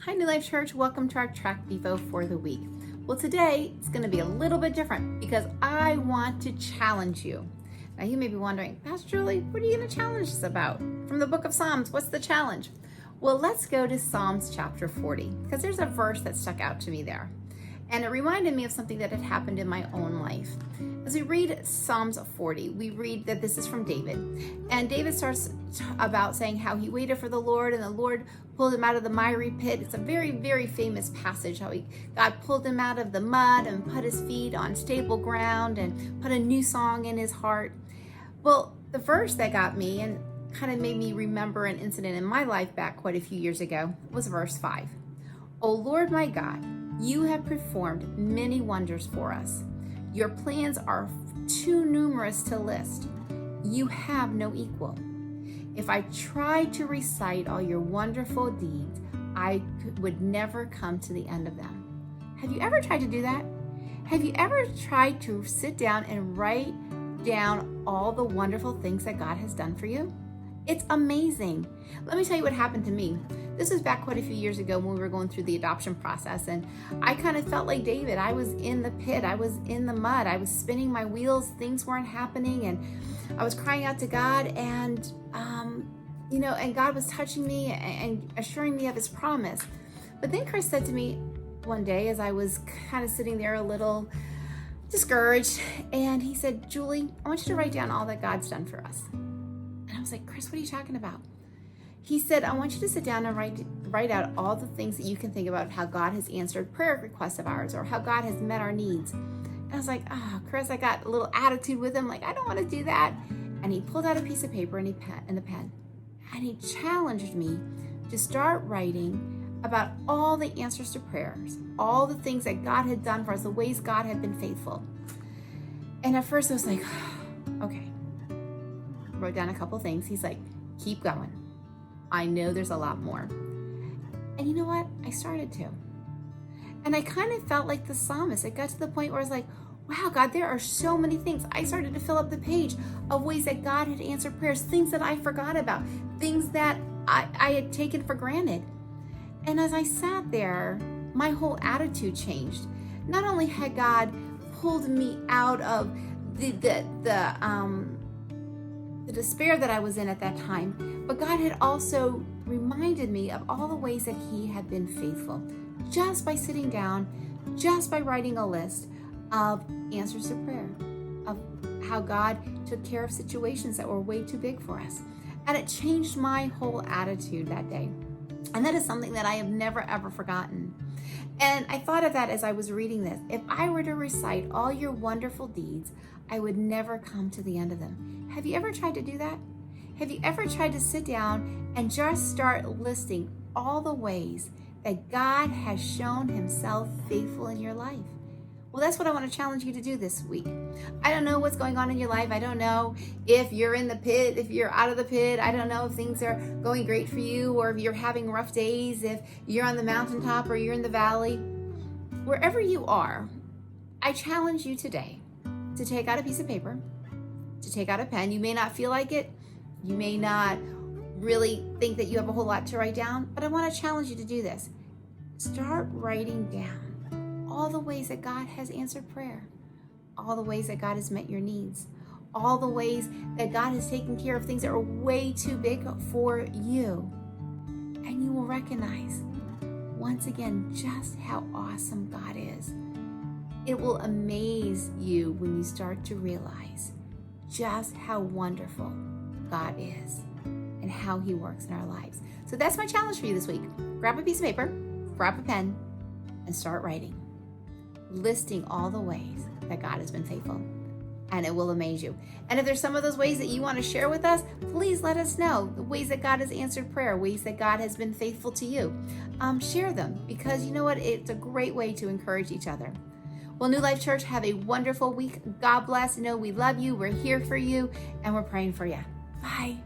Hi, New Life Church. Welcome to our TRAC Devo for the week. Well, today it's going to be a little bit different because I want to challenge you. Now, you may be wondering, Pastor Julie, what are you going to challenge us about? From the book of Psalms, what's the challenge? Well, let's go to Psalms chapter 40 because there's a verse that stuck out to me there. And it reminded me of something that had happened in my own life. As we read Psalms 40, we read that this is from David. And David starts about saying how he waited for the Lord and the Lord pulled him out of the miry pit. It's a very, very famous passage, how God pulled him out of the mud and put his feet on stable ground and put a new song in his heart. Well, the verse that got me and kind of made me remember an incident in my life back quite a few years ago was verse 5. O Lord my God, you have performed many wonders for us. Your plans are too numerous to list. You have no equal. If I tried to recite all your wonderful deeds, I would never come to the end of them. Have you ever tried to do that? Have you ever tried to sit down and write down all the wonderful things that God has done for you? It's amazing. Let me tell you what happened to me. This was back quite a few years ago when we were going through the adoption process, and I kind of felt like David. I was in the pit. I was in the mud. I was spinning my wheels. Things weren't happening, and I was crying out to God, and and God was touching me and assuring me of his promise. But then Chris said to me one day as I was kind of sitting there a little discouraged, and he said, Julie, I want you to write down all that God's done for us. And I was like, Chris, what are you talking about? He said, I want you to sit down and write out all the things that you can think about how God has answered prayer requests of ours or how God has met our needs. And I was like, Chris, I got a little attitude with him. Like, I don't want to do that. And he pulled out a piece of paper and a pen. And he challenged me to start writing about all the answers to prayers, all the things that God had done for us, the ways God had been faithful. And at first I was like, okay. Wrote down a couple things. He's like, keep going. I know there's a lot more. And you know what? I started to. And I kind of felt like the psalmist. It got to the point where I was like, wow, God, there are so many things. I started to fill up the page of ways that God had answered prayers, things that I forgot about, things that I had taken for granted. And as I sat there, my whole attitude changed. Not only had God pulled me out of the despair that I was in at that time, but God had also reminded me of all the ways that he had been faithful just by sitting down, just by writing a list of answers to prayer, of how God took care of situations that were way too big for us. And it changed my whole attitude that day. And that is something that I have never, ever forgotten. And I thought of that as I was reading this. If I were to recite all your wonderful deeds, I would never come to the end of them. Have you ever tried to do that? Have you ever tried to sit down and just start listing all the ways that God has shown himself faithful in your life? Well, that's what I want to challenge you to do this week. I don't know what's going on in your life. I don't know if you're in the pit, if you're out of the pit. I don't know if things are going great for you or if you're having rough days, if you're on the mountaintop or you're in the valley. Wherever you are, I challenge you today to take out a piece of paper, to take out a pen. You may not feel like it. You may not really think that you have a whole lot to write down, but I want to challenge you to do this. Start writing down all the ways that God has answered prayer, all the ways that God has met your needs, all the ways that God has taken care of things that are way too big for you. And you will recognize, once again, just how awesome God is. It will amaze you when you start to realize just how wonderful God is and how he works in our lives. So that's my challenge for you this week. Grab a piece of paper, grab a pen, and start writing, listing all the ways that God has been faithful, and it will amaze you. And if there's some of those ways that you want to share with us, please let us know the ways that God has answered prayer, ways that God has been faithful to you. Share them, because you know what? It's a great way to encourage each other. Well, New Life Church, have a wonderful week. God bless. Know we love you. We're here for you, and we're praying for you. Bye.